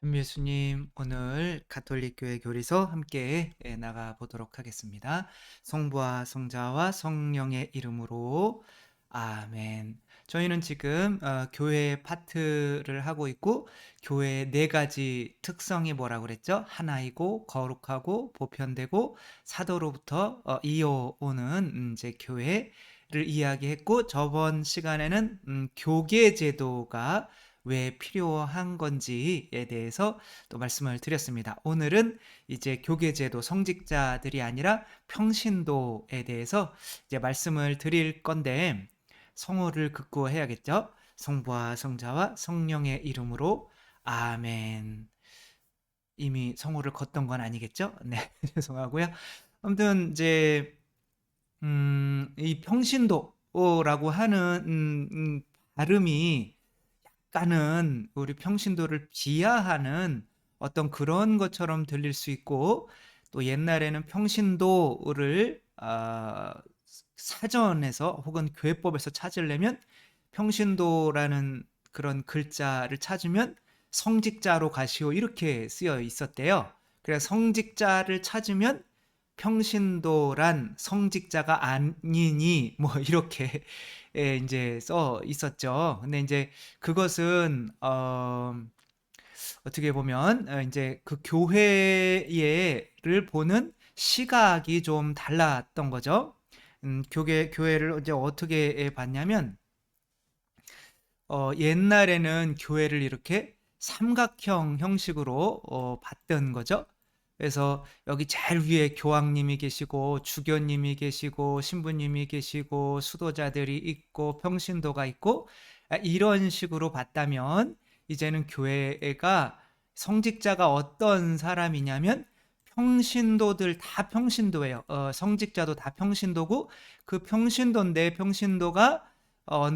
전 예수님, 오늘 가톨릭 교회 교리서 함께 나가 보도록 하겠습니다. 성부와 성자와 성령의 이름으로 아멘. 저희는 지금 교회 파트를 하고 있고, 교회의 네 가지 특성이 뭐라고 그랬죠? 하나이고 거룩하고 보편되고 사도로부터 이어오는 이제 교회를 이야기했고, 저번 시간에는 교계 제도가 왜 필요한 건지에 대해서 또 말씀을 드렸습니다. 오늘은 이제 교계제도 성직자들이 아니라 평신도에 대해서 이제 말씀을 드릴 건데, 성호를 긋고 해야겠죠? 성부와 성자와 성령의 이름으로 아멘. 이미 성호를 걷던 건 아니겠죠? 네, 죄송하고요. 아무튼 이제 이 평신도라고 하는 발음이 약간은 우리 평신도를 비하하는 어떤 그런 것처럼 들릴 수 있고, 또 옛날에는 평신도를 사전에서 혹은 교회법에서 찾으려면 평신도라는 그런 글자를 찾으면 성직자로 가시오 이렇게 쓰여 있었대요. 그래서 성직자를 찾으면 평신도란 성직자가 아니니 뭐 이렇게 이제 써 있었죠. 근데 이제 그것은 어떻게 보면 이제 그 교회를 보는 시각이 좀 달랐던 거죠. 교회를 이제 어떻게 봤냐면 옛날에는 교회를 이렇게 삼각형 형식으로 봤던 거죠. 그래서 여기 제일 위에 교황님이 계시고 주교님이 계시고 신부님이 계시고 수도자들이 있고 평신도가 있고, 이런 식으로 봤다면, 이제는 교회가 성직자가 어떤 사람이냐면 평신도들 다 평신도예요. 성직자도 다 평신도고, 그 평신도인데 평신도가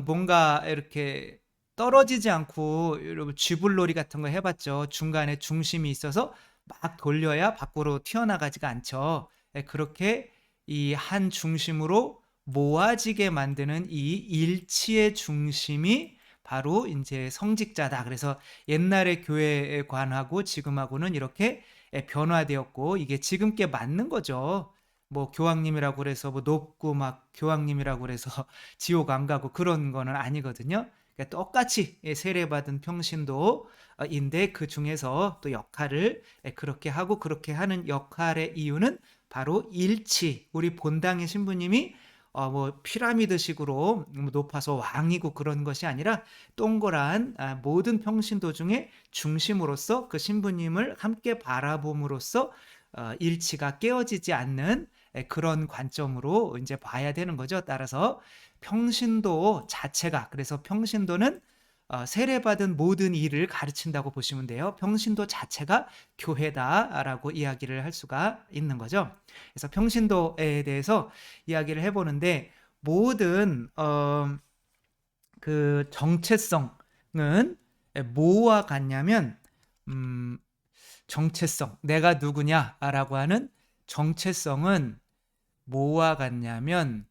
뭔가 이렇게 떨어지지 않고, 여러분 쥐불놀이 같은 거 해봤죠. 중간에 중심이 있어서 막 돌려야 밖으로 튀어나가지가 않죠. 그렇게 이 한 중심으로 모아지게 만드는 이 일치의 중심이 바로 이제 성직자다. 그래서 옛날의 교회에 관하고 지금하고는 이렇게 변화되었고, 이게 지금 게 맞는 거죠. 뭐 교황님이라고 그래서 뭐 높고 막 교황님이라고 그래서 지옥 안 가고 그런 거는 아니거든요. 그러니까 똑같이 세례받은 평신도인데, 그 중에서 또 역할을 그렇게 하고, 그렇게 하는 역할의 이유는 바로 일치. 우리 본당의 신부님이 뭐 피라미드식으로 높아서 왕이고 그런 것이 아니라 동그란 모든 평신도 중에 중심으로서 그 신부님을 함께 바라봄으로써 일치가 깨어지지 않는 그런 관점으로 이제 봐야 되는 거죠. 따라서 평신도 자체가, 그래서 평신도는 세례받은 모든 일을 가르친다고 보시면 돼요. 평신도 자체가 교회다라고 이야기를 할 수가 있는 거죠. 그래서 평신도에 대해서 이야기를 해보는데, 모든 그 정체성은 뭐와 같냐면, 정체성, 내가 누구냐라고 하는 정체성은 뭐와 같냐면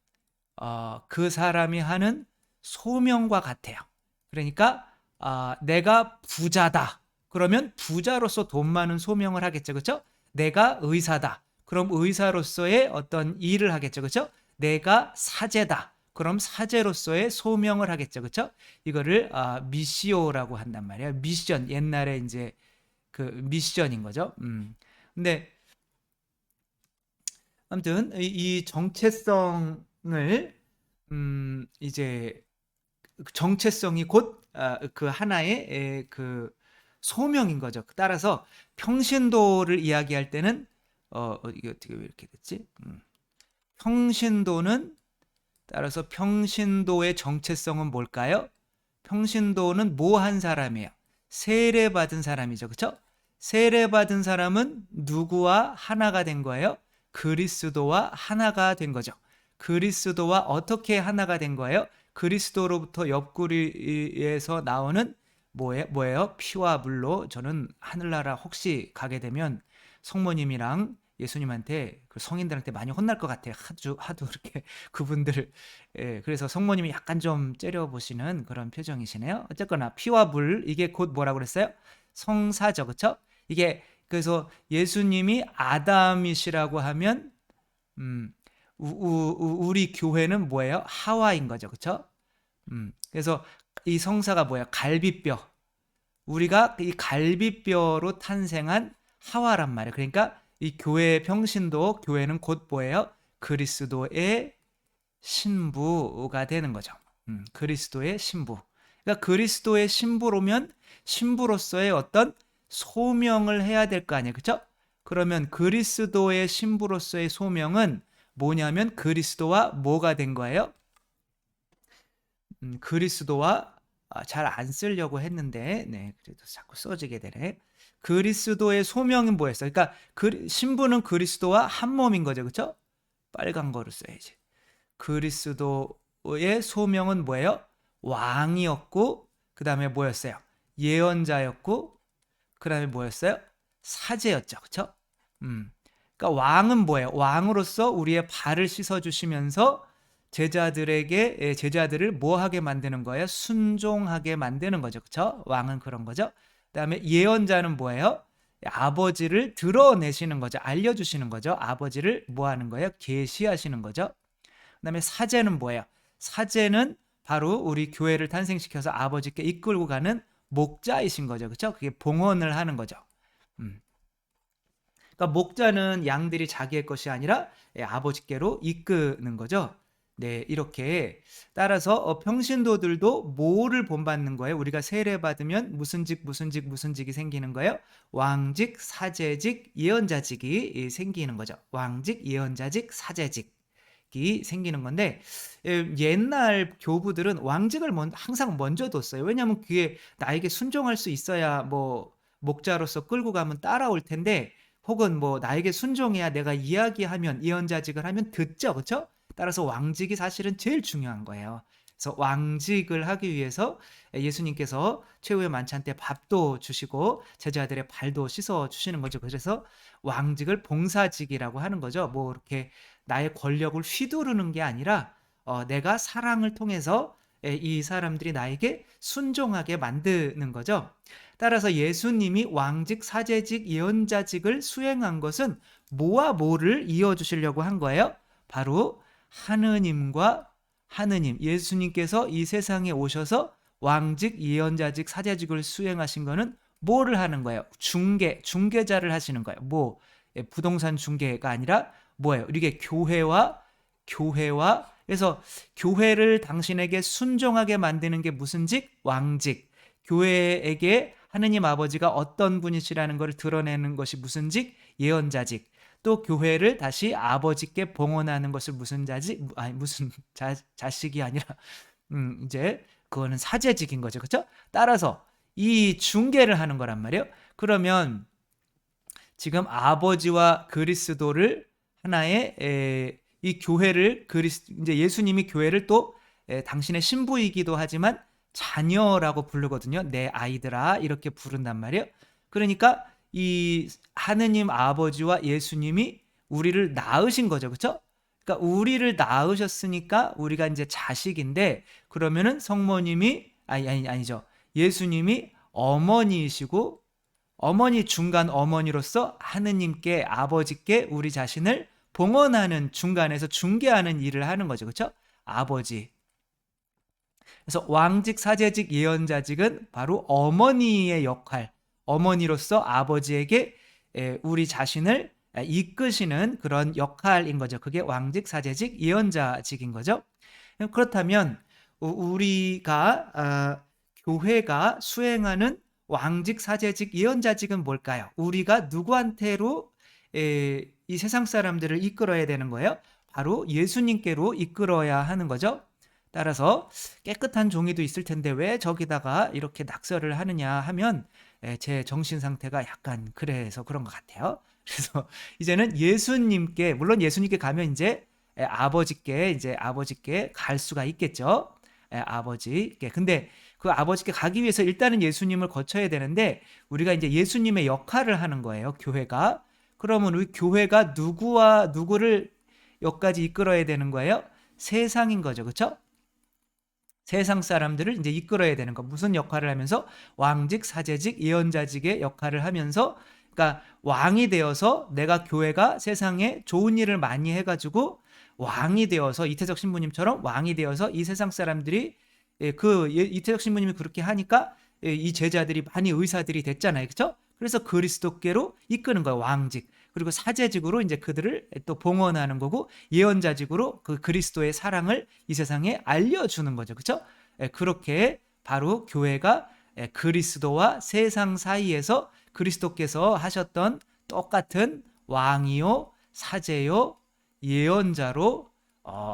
그 사람이 하는 소명과 같아요. 그러니까 내가 부자다. 그러면 부자로서 돈 많은 소명을 하겠죠. 그렇죠? 내가 의사다. 그럼 의사로서의 어떤 일을 하겠죠. 그렇죠? 내가 사제다. 그럼 사제로서의 소명을 하겠죠. 그렇죠? 이거를 미시오라고 한단 말이에요. 미션. 옛날에 이제 그 미션인 거죠. 근데 아무튼 이 정체성을 이제 정체성이 곧 그 하나의 그 소명인 거죠. 따라서 평신도를 이야기할 때는 이게 어떻게 왜 이렇게 됐지? 평신도는, 따라서 평신도의 정체성은 뭘까요? 평신도는 뭐 한 사람이에요? 세례받은 사람이죠. 그렇죠? 세례받은 사람은 누구와 하나가 된 거예요? 그리스도와 하나가 된 거죠. 그리스도와 어떻게 하나가 된 거예요? 그리스도로부터 옆구리에서 나오는 뭐예요? 피와 물로 저는 하늘나라 혹시 가게 되면 성모님이랑 예수님한테 그 성인들한테 많이 혼날 것 같아요. 하도 이렇게 그분들 그래서 성모님이 약간 좀 째려보시는 그런 표정이시네요. 어쨌거나 피와 물 이게 곧 뭐라고 그랬어요? 성사죠, 그렇죠? 이게 그래서 예수님이 아담이시라고 하면 음, 우리 교회는 뭐예요? 하와인 거죠, 그렇죠? 그래서 이 성사가 뭐예요? 갈비뼈. 우리가 이 갈비뼈로 탄생한 하와란 말이에요. 그러니까 이 교회의 평신도 교회는 곧 뭐예요? 그리스도의 신부가 되는 거죠. 그리스도의 신부. 그러니까 그리스도의 신부로면 신부로서의 어떤 소명을 해야 될 거 아니에요. 그렇죠? 그러면 그리스도의 신부로서의 소명은 뭐냐면 그리스도와 뭐가 된 거예요? 그리스도와 잘 안 쓰려고 했는데 그래도 자꾸 써지게 되네. 그리스도의 소명은 뭐였어요? 그러니까 신부는 그리스도와 한 몸인 거죠, 그렇죠? 빨간 거로 써야지. 그리스도의 소명은 뭐예요? 왕이었고, 그 다음에 뭐였어요? 예언자였고, 그 다음에 뭐였어요? 사제였죠, 그렇죠? 그러니까 왕은 뭐예요? 왕으로서 우리의 발을 씻어주시면서 제자들을 뭐하게 만드는 거예요? 순종하게 만드는 거죠. 그렇죠? 왕은 그런 거죠. 그다음에 예언자는 뭐예요? 아버지를 드러내시는 거죠. 알려주시는 거죠. 아버지를 뭐 하는 거예요? 계시하시는 거죠. 그다음에 사제는 뭐예요? 사제는 바로 우리 교회를 탄생시켜서 아버지께 이끌고 가는 목자이신 거죠. 그렇죠? 그게 봉헌을 하는 거죠. 음. 그러니까 목자는 양들이 자기의 것이 아니라 아버지께로 이끄는 거죠. 네, 이렇게 따라서 평신도들도 뭐를 본받는 거예요? 우리가 세례 받으면 무슨 직이 생기는 거예요? 왕직, 사제직, 예언자직이 생기는 거죠. 왕직, 예언자직, 사제직이 생기는 건데 옛날 교부들은 왕직을 항상 먼저 뒀어요. 왜냐하면 그게 나에게 순종할 수 있어야 뭐 목자로서 끌고 가면 따라올 텐데 혹은 뭐 나에게 순종해야 내가 이야기하면 예언자직을 하면 듣죠, 그렇죠? 따라서 왕직이 사실은 제일 중요한 거예요. 그래서 왕직을 하기 위해서 예수님께서 최후의 만찬 때 밥도 주시고 제자들의 발도 씻어 주시는 거죠. 그래서 왕직을 봉사직이라고 하는 거죠. 뭐 이렇게 나의 권력을 휘두르는 게 아니라 내가 사랑을 통해서 이 사람들이 나에게 순종하게 만드는 거죠. 따라서 예수님이 왕직, 사제직, 예언자직을 수행한 것은 뭐와 뭐를 이어주시려고 한 거예요? 바로 하느님과 하느님, 예수님께서 이 세상에 오셔서 왕직, 예언자직, 사제직을 수행하신 거는 뭐를 하는 거예요? 중개자를 하시는 거예요. 뭐 부동산 중개가 아니라 뭐예요? 이게 교회와 그래서 교회를 당신에게 순종하게 만드는 게 무슨 직? 왕직. 교회에게 하느님 아버지가 어떤 분이시라는 것을 드러내는 것이 무슨 직? 예언자직. 또 교회를 다시 아버지께 봉헌하는 것을 무슨 자직? 아니 무슨 자식이 아니라 이제 그거는 사제직인 거죠. 그렇죠? 따라서 이 중개를 하는 거란 말이에요. 그러면 지금 아버지와 그리스도를 하나의 이 교회를 이제 예수님이 교회를 또 당신의 신부이기도 하지만 자녀라고 부르거든요. 내 아이들아 이렇게 부른단 말이에요. 그러니까 이 하느님 아버지와 예수님이 우리를 낳으신 거죠. 그렇죠? 그러니까 우리를 낳으셨으니까 우리가 이제 자식인데 그러면은 성모님이 아니죠. 예수님이 어머니이시고 어머니 중간 어머니로서 하느님께 아버지께 우리 자신을 봉헌하는 중간에서 중개하는 일을 하는 거죠. 그렇죠? 아버지. 그래서 왕직, 사제직, 예언자직은 바로 어머니의 역할, 어머니로서 아버지에게 우리 자신을 이끄시는 그런 역할인 거죠. 그게 왕직, 사제직, 예언자직인 거죠. 그렇다면 우리가 교회가 수행하는 왕직, 사제직, 예언자직은 뭘까요? 우리가 누구한테로 이 세상 사람들을 이끌어야 되는 거예요? 바로 예수님께로 이끌어야 하는 거죠. 따라서 깨끗한 종이도 있을 텐데 왜 저기다가 이렇게 낙서를 하느냐 하면 제 정신 상태가 약간 그래서 그런 것 같아요. 그래서 이제는 예수님께, 물론 예수님께 가면 이제 아버지께 갈 수가 있겠죠. 아버지께. 근데 그 아버지께 가기 위해서 일단은 예수님을 거쳐야 되는데 우리가 이제 예수님의 역할을 하는 거예요. 교회가. 그러면 우리 교회가 누구와 누구를 여기까지 이끌어야 되는 거예요? 세상인 거죠. 그렇죠? 세상 사람들을 이제 이끌어야 되는 거. 무슨 역할을 하면서? 왕직, 사제직, 예언자직의 역할을 하면서, 그러니까 왕이 되어서 내가 교회가 세상에 좋은 일을 많이 해가지고 왕이 되어서 이태석 신부님처럼 왕이 되어서 이 세상 사람들이 이태석 신부님이 그렇게 하니까 이 제자들이 많이 의사들이 됐잖아요. 그렇죠? 그래서 그리스도께로 이끄는 거예요. 왕직. 그리고 사제직으로 이제 그들을 또 봉헌하는 거고, 예언자직으로 그 그리스도의 사랑을 이 세상에 알려주는 거죠. 그렇죠? 그렇게 바로 교회가 그리스도와 세상 사이에서 그리스도께서 하셨던 똑같은 왕이요, 사제요, 예언자로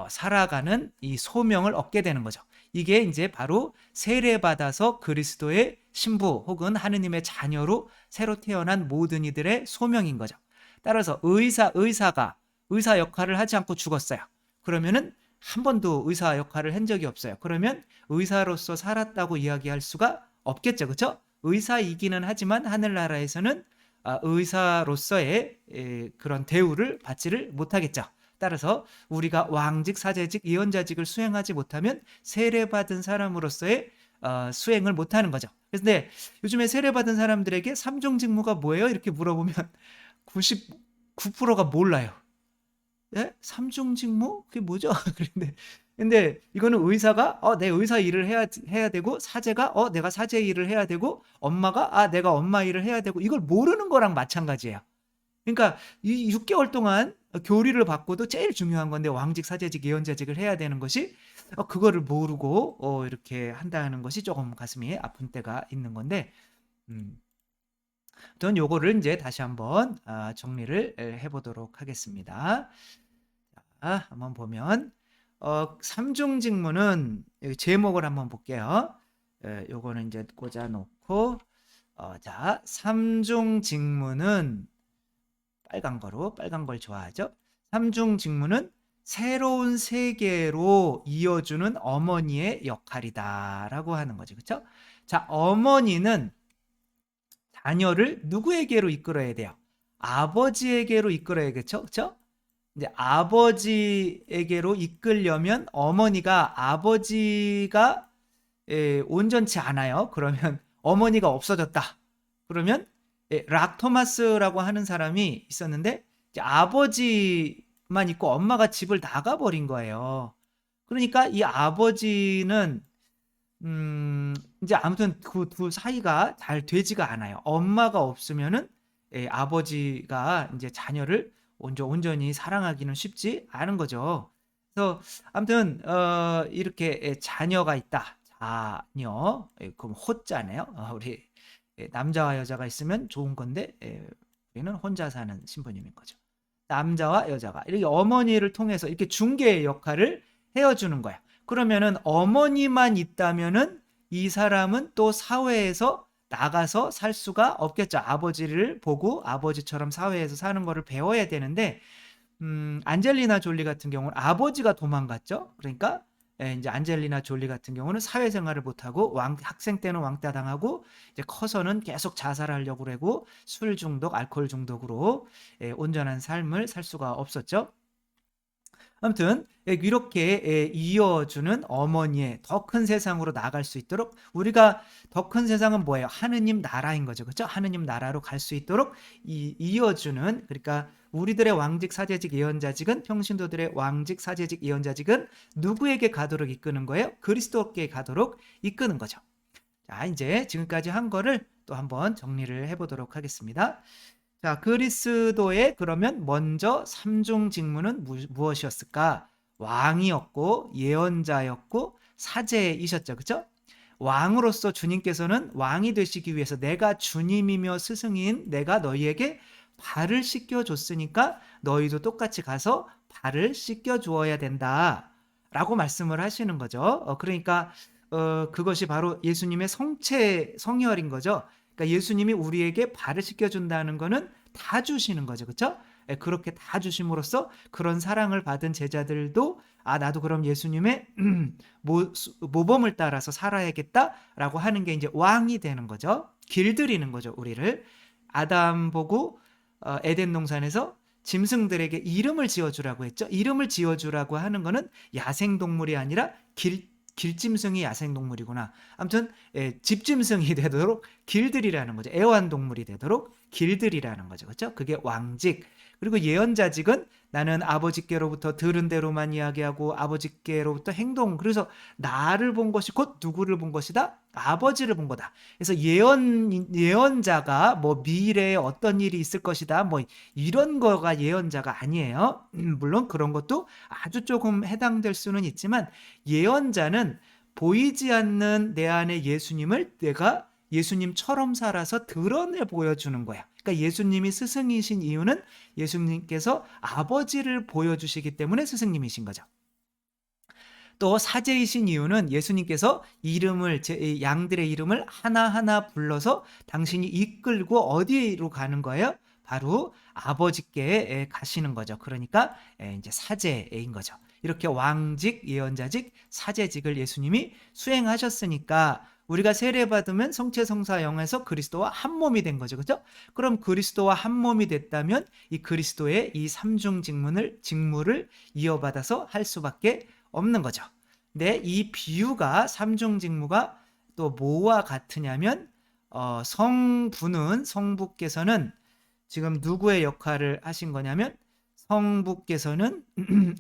살아가는 이 소명을 얻게 되는 거죠. 이게 이제 바로 세례받아서 그리스도의 신부 혹은 하느님의 자녀로 새로 태어난 모든 이들의 소명인 거죠. 따라서 의사가 의사 역할을 하지 않고 죽었어요. 그러면은 한 번도 의사 역할을 한 적이 없어요. 그러면 의사로서 살았다고 이야기할 수가 없겠죠. 그렇죠? 의사이기는 하지만 하늘나라에서는 의사로서의 그런 대우를 받지를 못하겠죠. 따라서 우리가 왕직, 사제직, 예언자직을 수행하지 못하면 세례받은 사람으로서의 수행을 못하는 거죠. 그런데 요즘에 세례받은 사람들에게 삼종 직무가 뭐예요? 이렇게 물어보면 99%가 몰라요. 예? 삼종 직무? 그게 뭐죠? 근데 이거는 의사가 내 의사 일을 해야 되고, 사제가 내가 사제 일을 해야 되고, 엄마가 내가 엄마 일을 해야 되고, 이걸 모르는 거랑 마찬가지예요. 그러니까 이 6개월 동안 교리를 받고도 제일 중요한 건데 왕직, 사제직, 예언자직을 해야 되는 것이 그거를 모르고 이렇게 한다는 것이 조금 가슴이 아픈 때가 있는 건데, 전 요거를 이제 다시 한번 정리를 해보도록 하겠습니다. 자, 한번 보면 삼중 직무는 여기 제목을 한번 볼게요. 요거는 이제 꽂아놓고 자, 삼중 직무는 빨간 걸 좋아하죠. 삼중 직무는 새로운 세계로 이어주는 어머니의 역할이다라고 하는 거죠. 그렇죠? 자, 어머니는 자녀를 누구에게로 이끌어야 돼요? 아버지에게로 이끌어야겠죠? 그렇죠? 이제 아버지에게로 이끌려면 어머니가 아버지가 온전치 않아요. 그러면 어머니가 없어졌다. 그러면 락 토마스라고 하는 사람이 있었는데 이제 아버지만 있고 엄마가 집을 나가버린 거예요. 그러니까 이 아버지는 이제 아무튼 그 두 사이가 잘 되지가 않아요. 엄마가 없으면은 아버지가 이제 자녀를 온전히 사랑하기는 쉽지 않은 거죠. 그래서 아무튼 이렇게 자녀가 있다. 자녀, 그럼 호자네요. 우리 남자와 여자가 있으면 좋은 건데 우리는 혼자 사는 신부님인 거죠. 남자와 여자가 이렇게 어머니를 통해서 이렇게 중개의 역할을 해주는 거야. 그러면은 어머니만 있다면은 이 사람은 또 사회에서 나가서 살 수가 없겠죠. 아버지를 보고 아버지처럼 사회에서 사는 거를 배워야 되는데 안젤리나 졸리 같은 경우는 아버지가 도망갔죠. 그러니까 이제 안젤리나 졸리 같은 경우는 사회생활을 못하고 학생 때는 왕따 당하고 이제 커서는 계속 자살하려고 그러고 술 중독, 알코올 중독으로 온전한 삶을 살 수가 없었죠. 아무튼 이렇게 이어주는 어머니의 더 큰 세상으로 나아갈 수 있도록, 우리가 더 큰 세상은 뭐예요? 하느님 나라인 거죠. 그렇죠? 하느님 나라로 갈 수 있도록 이어주는, 그러니까 우리들의 왕직, 사제직, 예언자직은, 평신도들의 왕직, 사제직, 예언자직은 누구에게 가도록 이끄는 거예요? 그리스도께 가도록 이끄는 거죠. 자, 이제 지금까지 한 거를 또 한번 정리를 해보도록 하겠습니다. 자, 그리스도의 그러면 먼저 삼중 직무는 무엇이었을까? 왕이었고 예언자였고 사제이셨죠. 그렇죠? 왕으로서 주님께서는 왕이 되시기 위해서 내가 주님이며 스승인 내가 너희에게 발을 씻겨 줬으니까 너희도 똑같이 가서 발을 씻겨 주어야 된다 라고 말씀을 하시는 거죠. 그러니까 그것이 바로 예수님의 성혈인 거죠. 그러니까 예수님이 우리에게 발을 씻겨준다는 거는 다 주시는 거죠. 그렇죠? 그렇게 다 주심으로써 그런 사랑을 받은 제자들도 나도 그럼 예수님의 모범을 따라서 살아야겠다라고 하는 게 이제 왕이 되는 거죠. 길들이는 거죠. 우리를. 아담 보고 에덴 동산에서 짐승들에게 이름을 지어주라고 했죠. 이름을 지어주라고 하는 거는 야생동물이 아니라 길짐승이 야생동물이구나. 아무튼 집짐승이 되도록 길들이라는 거죠. 애완동물이 되도록 길들이라는 거죠. 그렇죠? 그게 왕직. 그리고 예언자직은 나는 아버지께로부터 들은 대로만 이야기하고 아버지께로부터 행동. 그래서 나를 본 것이 곧 누구를 본 것이다? 아버지를 본 거다. 그래서 예언자가 뭐 미래에 어떤 일이 있을 것이다. 뭐 이런 거가 예언자가 아니에요. 물론 그런 것도 아주 조금 해당될 수는 있지만 예언자는 보이지 않는 내 안에 예수님을 내가 예수님처럼 살아서 드러내 보여주는 거야. 그러니까 예수님이 스승이신 이유는 예수님께서 아버지를 보여주시기 때문에 스승님이신 거죠. 또 사제이신 이유는 예수님께서 양들의 이름을 하나하나 불러서 당신이 이끌고 어디로 가는 거예요? 바로 아버지께 가시는 거죠. 그러니까 이제 사제인 거죠. 이렇게 왕직, 예언자직, 사제직을 예수님이 수행하셨으니까 우리가 세례받으면 성체성사 영에서 그리스도와 한 몸이 된 거죠. 그죠? 그럼 그리스도와 한 몸이 됐다면 이 그리스도의 이 삼중 직무를 이어받아서 할 수밖에 없는 거죠. 근데 이 비유가 삼중 직무가 또 뭐와 같으냐면 성부께서는 지금 누구의 역할을 하신 거냐면 성부께서는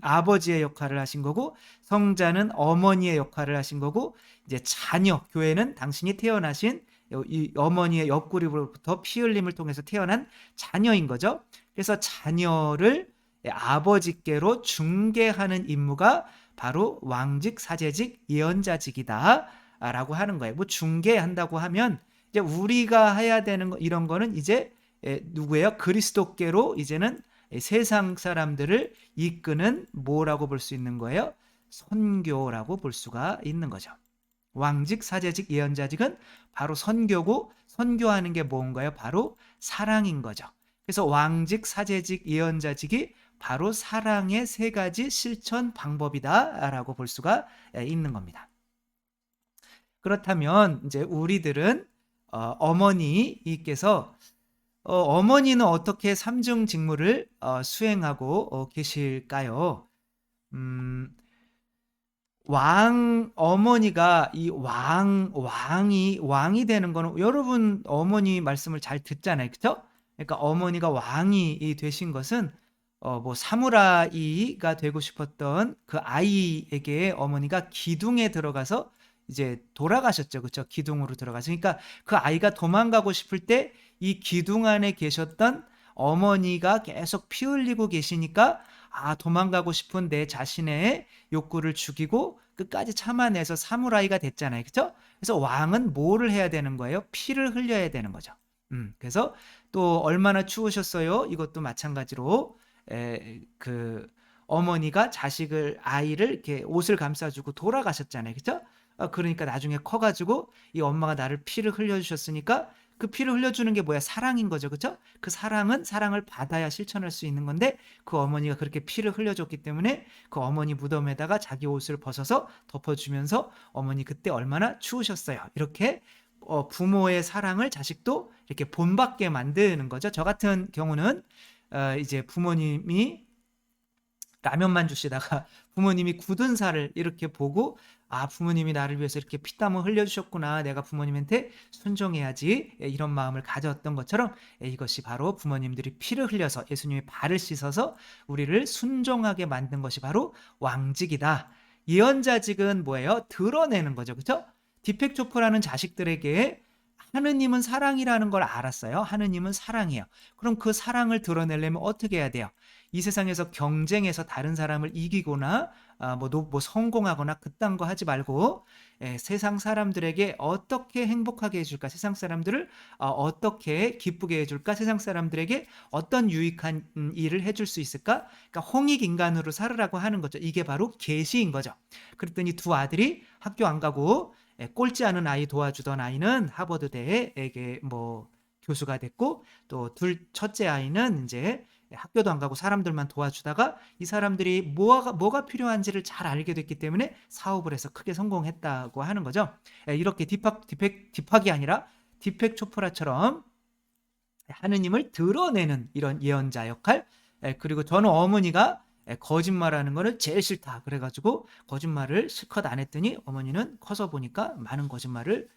아버지의 역할을 하신 거고 성자는 어머니의 역할을 하신 거고 이제 자녀 교회는 당신이 태어나신 이 어머니의 옆구리로부터 피 흘림을 통해서 태어난 자녀인 거죠. 그래서 자녀를 아버지께로 중개하는 임무가 바로 왕직, 사제직, 예언자직이다 라고 하는 거예요. 뭐 중개한다고 하면 이제 우리가 해야 되는 이런 거는 이제 누구예요? 그리스도께로 이제는 세상 사람들을 이끄는 뭐라고 볼 수 있는 거예요? 선교라고 볼 수가 있는 거죠. 왕직, 사제직, 예언자직은 바로 선교고 선교하는 게 뭔가요? 바로 사랑인 거죠. 그래서 왕직, 사제직, 예언자직이 바로 사랑의 세 가지 실천 방법이다라고 볼 수가 있는 겁니다. 그렇다면 이제 우리들은 어머니께서 어머니는 어떻게 삼중 직무를 수행하고 계실까요? 어머니가 왕이 되는 거는 여러분 어머니 말씀을 잘 듣잖아요. 그렇죠? 그러니까 어머니가 왕이 되신 것은 뭐 사무라이가 되고 싶었던 그 아이에게 어머니가 기둥에 들어가서 이제 돌아가셨죠. 그렇죠? 기둥으로 들어가서. 그러니까 그 아이가 도망가고 싶을 때 이 기둥 안에 계셨던 어머니가 계속 피 흘리고 계시니까 도망가고 싶은 내 자신의 욕구를 죽이고 끝까지 참아내서 사무라이가 됐잖아요. 그렇죠? 그래서 왕은 뭐를 해야 되는 거예요? 피를 흘려야 되는 거죠. 그래서 또 얼마나 추우셨어요? 이것도 마찬가지로 그 어머니가 아이를 이렇게 옷을 감싸주고 돌아가셨잖아요. 그렇죠? 그러니까 나중에 커가지고 이 엄마가 나를 피를 흘려주셨으니까 그 피를 흘려주는 게 뭐야? 사랑인 거죠. 그렇죠? 그 사랑은 사랑을 받아야 실천할 수 있는 건데 그 어머니가 그렇게 피를 흘려줬기 때문에 그 어머니 무덤에다가 자기 옷을 벗어서 덮어주면서 어머니 그때 얼마나 추우셨어요. 이렇게 부모의 사랑을 자식도 이렇게 본받게 만드는 거죠. 저 같은 경우는 이제 부모님이 라면만 주시다가 부모님이 굳은 살을 이렇게 보고 부모님이 나를 위해서 이렇게 피땀을 흘려주셨구나. 내가 부모님한테 순종해야지. 이런 마음을 가졌던 것처럼 이것이 바로 부모님들이 피를 흘려서 예수님의 발을 씻어서 우리를 순종하게 만든 것이 바로 왕직이다. 예언자직은 뭐예요? 드러내는 거죠. 그렇죠? 디펙초프라는 자식들에게 하느님은 사랑이라는 걸 알았어요. 하느님은 사랑이에요. 그럼 그 사랑을 드러내려면 어떻게 해야 돼요? 이 세상에서 경쟁해서 다른 사람을 이기거나 뭐 성공하거나 그딴 거 하지 말고 세상 사람들에게 어떻게 행복하게 해줄까? 세상 사람들을 어떻게 기쁘게 해줄까? 세상 사람들에게 어떤 유익한 일을 해줄 수 있을까? 그러니까 홍익인간으로 살으라고 하는 거죠. 이게 바로 계시인 거죠. 그랬더니 두 아들이 학교 안 가고 꼴찌 하는 아이 도와주던 아이는 하버드대에 뭐 교수가 됐고 또 첫째 아이는 이제 학교도 안 가고 사람들만 도와주다가 이 사람들이 뭐가 필요한지를 잘 알게 됐기 때문에 사업을 해서 크게 성공했다고 하는 거죠. 이렇게 딥학이 아니라 디펙 초프라처럼 하느님을 드러내는 이런 예언자 역할. 그리고 저는 어머니가 거짓말하는 거를 제일 싫다 그래가지고 거짓말을 실컷 안 했더니 어머니는 커서 보니까 많은 거짓말을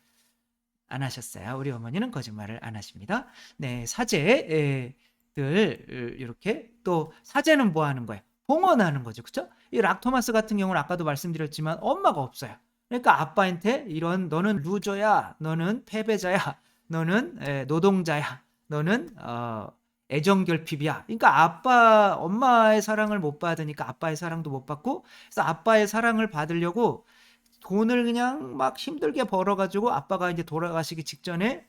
안 하셨어요. 우리 어머니는 거짓말을 안 하십니다. 네, 사제들 이렇게 또 사제는 뭐 하는 거예요? 봉헌하는 거죠. 그렇죠? 이 락토마스 같은 경우는 아까도 말씀드렸지만 엄마가 없어요. 그러니까 아빠한테 이런 너는 루저야, 너는 패배자야, 너는 노동자야, 너는 애정결핍이야. 그러니까 엄마의 사랑을 못 받으니까 아빠의 사랑도 못 받고, 그래서 아빠의 사랑을 받으려고 돈을 그냥 막 힘들게 벌어가지고 아빠가 이제 돌아가시기 직전에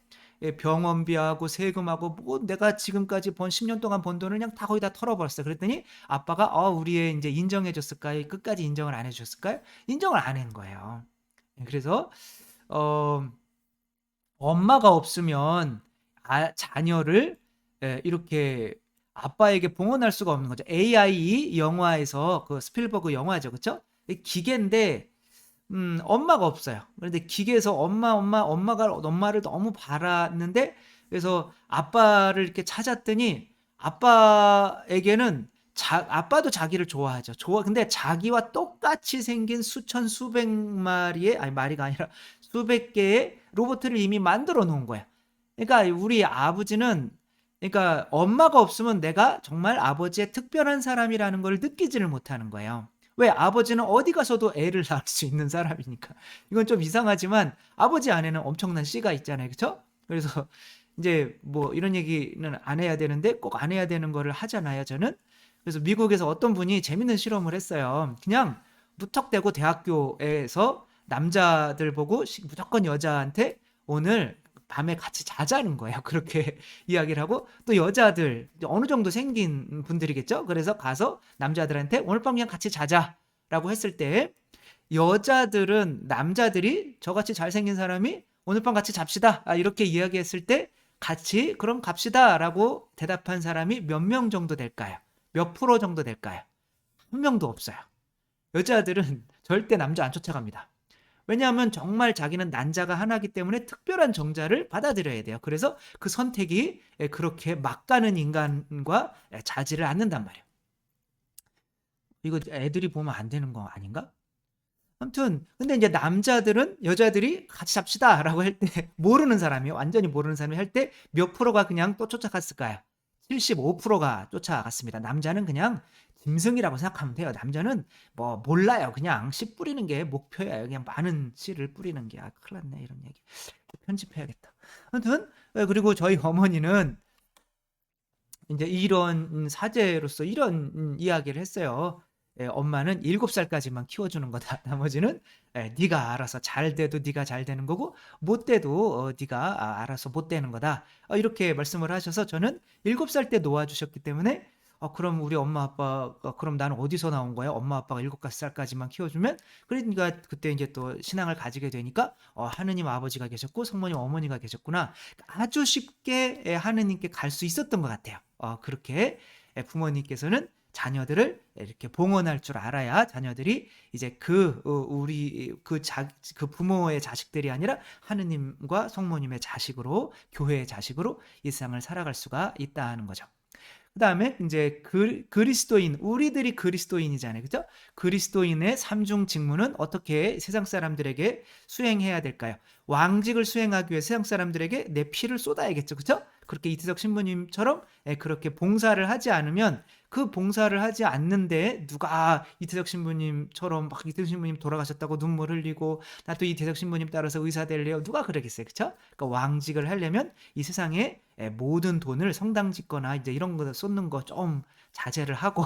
병원비하고 세금하고 뭐 내가 지금까지 번 10년 동안 번 돈을 그냥 다 거의 다 털어버렸어. 그랬더니 아빠가 우리의 이제 인정해줬을까요? 끝까지 인정을 안 해주셨을까요? 인정을 안 한 거예요. 그래서 어, 엄마가 없으면 자녀를 이렇게 아빠에게 봉헌할 수가 없는 거죠. AI 영화에서 그 스필버그 영화죠, 그렇죠? 기계인데 엄마가 없어요. 그런데 기계에서 엄마가 엄마를 너무 바랐는데 그래서 아빠를 이렇게 찾았더니 아빠에게는 아빠도 자기를 좋아하죠. 근데 자기와 똑같이 생긴 수천 수백 마리의 아니 마리가 아니라 수백 개의 로봇을 이미 만들어 놓은 거야. 그러니까 우리 아버지는 그러니까 엄마가 없으면 내가 정말 아버지의 특별한 사람이라는 걸 느끼지를 못하는 거예요. 왜? 아버지는 어디 가서도 애를 낳을 수 있는 사람이니까. 이건 좀 이상하지만 아버지 안에는 엄청난 씨가 있잖아요. 그렇죠? 그래서 이제 뭐 이런 얘기는 안 해야 되는데 꼭 안 해야 되는 거를 하잖아요, 저는. 그래서 미국에서 어떤 분이 재밌는 실험을 했어요. 그냥 무턱대고 대학교에서 남자들 보고 무조건 여자한테 오늘 밤에 같이 자자는 거예요. 그렇게 이야기를 하고 또 여자들 어느 정도 생긴 분들이겠죠. 그래서 가서 남자들한테 오늘 밤 그냥 같이 자자라고 했을 때 여자들은 남자들이 저같이 잘생긴 사람이 오늘 밤 같이 잡시다 이렇게 이야기했을 때 같이 그럼 갑시다라고 대답한 사람이 몇 명 정도 될까요? 몇 프로 정도 될까요? 한 명도 없어요. 여자들은 절대 남자 안 쫓아갑니다. 왜냐하면 정말 자기는 난자가 하나이기 때문에 특별한 정자를 받아들여야 돼요. 그래서 그 선택이 그렇게 막 가는 인간과 자지를 않는단 말이에요. 이거 애들이 보면 안 되는 거 아닌가? 아무튼 근데 이제 남자들은 여자들이 같이 잡시다라고 할 때 모르는 사람이 완전히 모르는 사람이 할 때 몇 프로가 그냥 또 쫓아갔을까요? 75%가 쫓아갔습니다. 남자는 그냥 짐승이라고 생각하면 돼요. 남자는 뭐 몰라요. 그냥 씨 뿌리는 게 목표예요. 그냥 많은 씨를 뿌리는 게. 큰일 났네 이런 얘기. 편집해야겠다. 아무튼 그리고 저희 어머니는 이제 이런 사제로서 이런 이야기를 했어요. 엄마는 7살까지만 키워주는 거다. 나머지는 네가 알아서 잘 돼도 네가 잘 되는 거고 못 돼도 네가 알아서 못 되는 거다. 이렇게 말씀을 하셔서 저는 7살 때 놓아주셨기 때문에 그럼 우리 엄마 아빠가 그럼 나는 어디서 나온 거야? 엄마 아빠가 7살까지만 키워주면 그러니까 그때 이제 또 신앙을 가지게 되니까 하느님 아버지가 계셨고 성모님 어머니가 계셨구나. 아주 쉽게 하느님께 갈 수 있었던 것 같아요. 그렇게 부모님께서는 자녀들을 이렇게 봉헌할 줄 알아야 자녀들이 이제 그 부모의 자식들이 아니라 하느님과 성모님의 자식으로 교회의 자식으로 이 세상을 살아갈 수가 있다는 거죠. 그 다음에 이제 그리스도인, 우리들이 그리스도인이잖아요. 그죠? 그리스도인의 삼중 직무는 어떻게 세상 사람들에게 수행해야 될까요? 왕직을 수행하기 위해 세상 사람들에게 내 피를 쏟아야겠죠. 그죠? 그렇게 이태석 신부님처럼 그렇게 봉사를 하지 않으면 그 봉사를 하지 않는데 누가 이태석 신부님처럼 막 이태석 신부님 돌아가셨다고 눈물 흘리고 나도 이태석 신부님 따라서 의사 될래요. 누가 그러겠어요. 그쵸? 그러니까 왕직을 하려면 이 세상에 모든 돈을 성당 짓거나 이제 이런 거 쏟는 거 좀 자제를 하고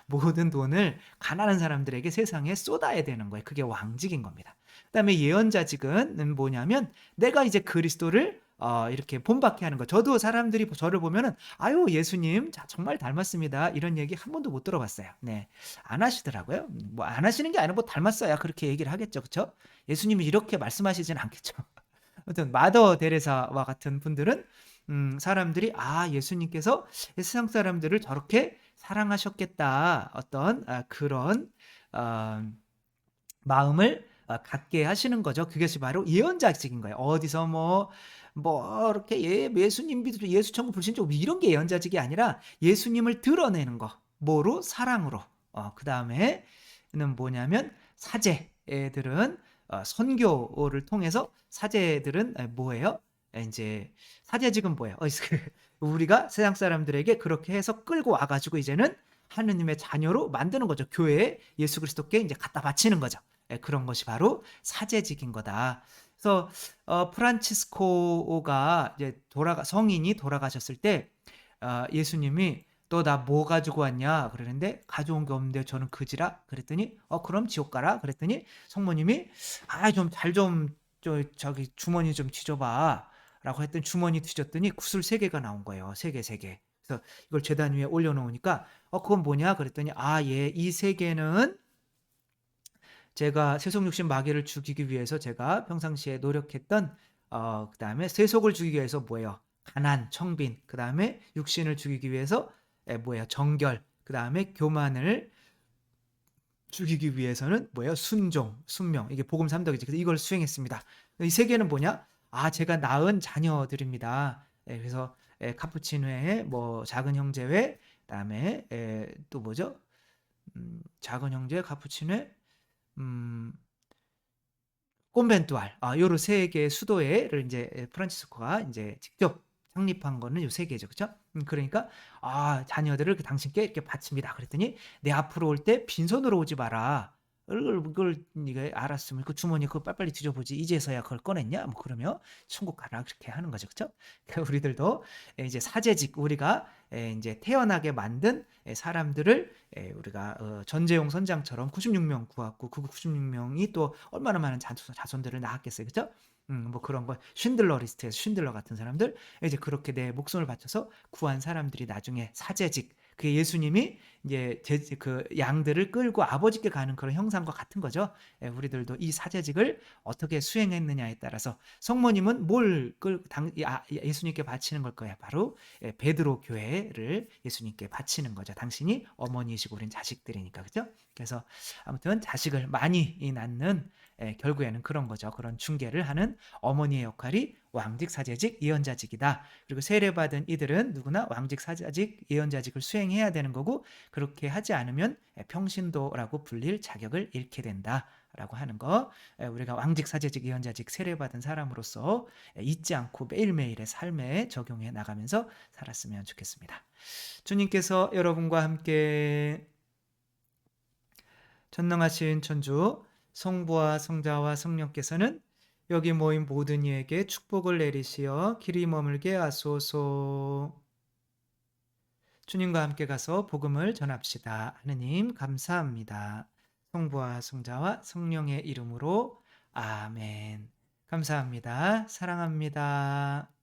모든 돈을 가난한 사람들에게 세상에 쏟아야 되는 거예요. 그게 왕직인 겁니다. 그다음에 예언자직은 뭐냐면 내가 이제 그리스도를 이렇게 본받게 하는 거. 저도 사람들이 저를 보면은 아유 예수님 정말 닮았습니다. 이런 얘기 한 번도 못 들어봤어요. 네, 안 하시더라고요. 뭐 안 하시는 게 아니라 뭐 닮았어야 그렇게 얘기를 하겠죠, 그렇죠? 예수님이 이렇게 말씀하시진 않겠죠. 아무튼 마더 데레사와 같은 분들은 사람들이 예수님께서 세상 사람들을 저렇게 사랑하셨겠다 어떤 그런 마음을 갖게 하시는 거죠. 그것이 바로 예언자직인 거예요. 어디서 이렇게 예수님 믿으 예수 천국 불신족 이런 게 예언자직이 아니라 예수님을 드러내는 거. 뭐로? 사랑으로. 그다음에는 뭐냐면 사제들은 선교를 통해서 사제들은 뭐예요? 인제 사제직은 뭐예요? 우리가 세상 사람들에게 그렇게 해서 끌고 와 가지고 이제는 하느님의 자녀로 만드는 거죠. 교회에 예수 그리스도께 이제 갖다 바치는 거죠. 그런 것이 바로 사제직인 거다. 그래서 프란치스코가 이제 성인이 돌아가셨을 때 예수님이 "너 나 뭐 가지고 왔냐?" 그러는데 "가져온 게 없는데 저는 그지라." 그랬더니 그럼 지옥 가라." 그랬더니 성모님이 "아 좀 잘 좀 저기 주머니 좀 뒤져 봐." 라고 했더니 주머니 뒤졌더니 구슬 3 개가 나온 거예요. 3 개, 3 개. 그래서 이걸 제단 위에 올려 놓으니까 그건 뭐냐?" 그랬더니 예. 이 3 개는 제가 세속 육신 마귀를 죽이기 위해서 제가 평상시에 노력했던 그다음에 세속을 죽이기 위해서 뭐예요? 가난, 청빈. 그다음에 육신을 죽이기 위해서 뭐예요? 정결. 그다음에 교만을 죽이기 위해서는 뭐예요? 순종, 순명. 이게 복음 3덕이지. 그래서 이걸 수행했습니다. 이 3 개는 뭐냐? 제가 낳은 자녀들입니다. 그래서 카푸치노회, 작은 형제회, 그다음에 또 뭐죠? 작은 형제, 카푸치노회, 음 콘벤투알 요런 3 개의 수도회를 인제 프란치스코가 인제 직접 창립한 거는 요 3 개죠. 그죠? 그러니까 자녀들을 당신께 이렇게 바칩니다." 그랬더니 "내 앞으로 올 때 빈손으로 오지 마라. 그걸 네가 알았으면 그 주머니에 그거 빨리빨리 뒤져보지 이제서야 그걸 꺼냈냐?" 그러며 "천국 가라." 그렇게 하는 거죠. 그죠? 그러니까 우리들도 이제 사제직 우리가 인제 태어나게 만든 사람들을 우리가 전재용 선장처럼 96명 구했고 그 96명이 또 얼마나 많은 자손들을 낳았겠어요. 그죠? 그런 거 쉰들러 리스트에서 쉰들러 같은 사람들 이제 그렇게 내 목숨을 바쳐서 구한 사람들이 나중에 사제직 그게 예수님이 이제 그 양들을 끌고 아버지께 가는 그런 형상과 같은 거죠. 우리들도 이 사제직을 어떻게 수행했느냐에 따라서 성모님은 뭘 예수님께 바치는 걸 거야. 바로 베드로 교회를 예수님께 바치는 거죠. 당신이 어머니이시고 우린 자식들이니까. 그죠? 그래서 아무튼 자식을 많이 낳는 결국에는 그런 거죠. 그런 중개를 하는 어머니의 역할이 왕직, 사제직, 예언자직이다. 그리고 세례받은 이들은 누구나 왕직, 사제직, 예언자직을 수행해야 되는 거고 그렇게 하지 않으면 평신도라고 불릴 자격을 잃게 된다라고 하는 거. 우리가 왕직, 사제직, 예언자직 세례받은 사람으로서 잊지 않고 매일매일의 삶에 적용해 나가면서 살았으면 좋겠습니다. 주님께서 여러분과 함께 전능하신 천주 성부와 성자와 성령께서는 여기 모인 모든 이에게 축복을 내리시어 길이 머물게 하소서. 주님과 함께 가서 복음을 전합시다. 하느님 감사합니다. 성부와 성자와 성령의 이름으로 아멘. 감사합니다. 사랑합니다.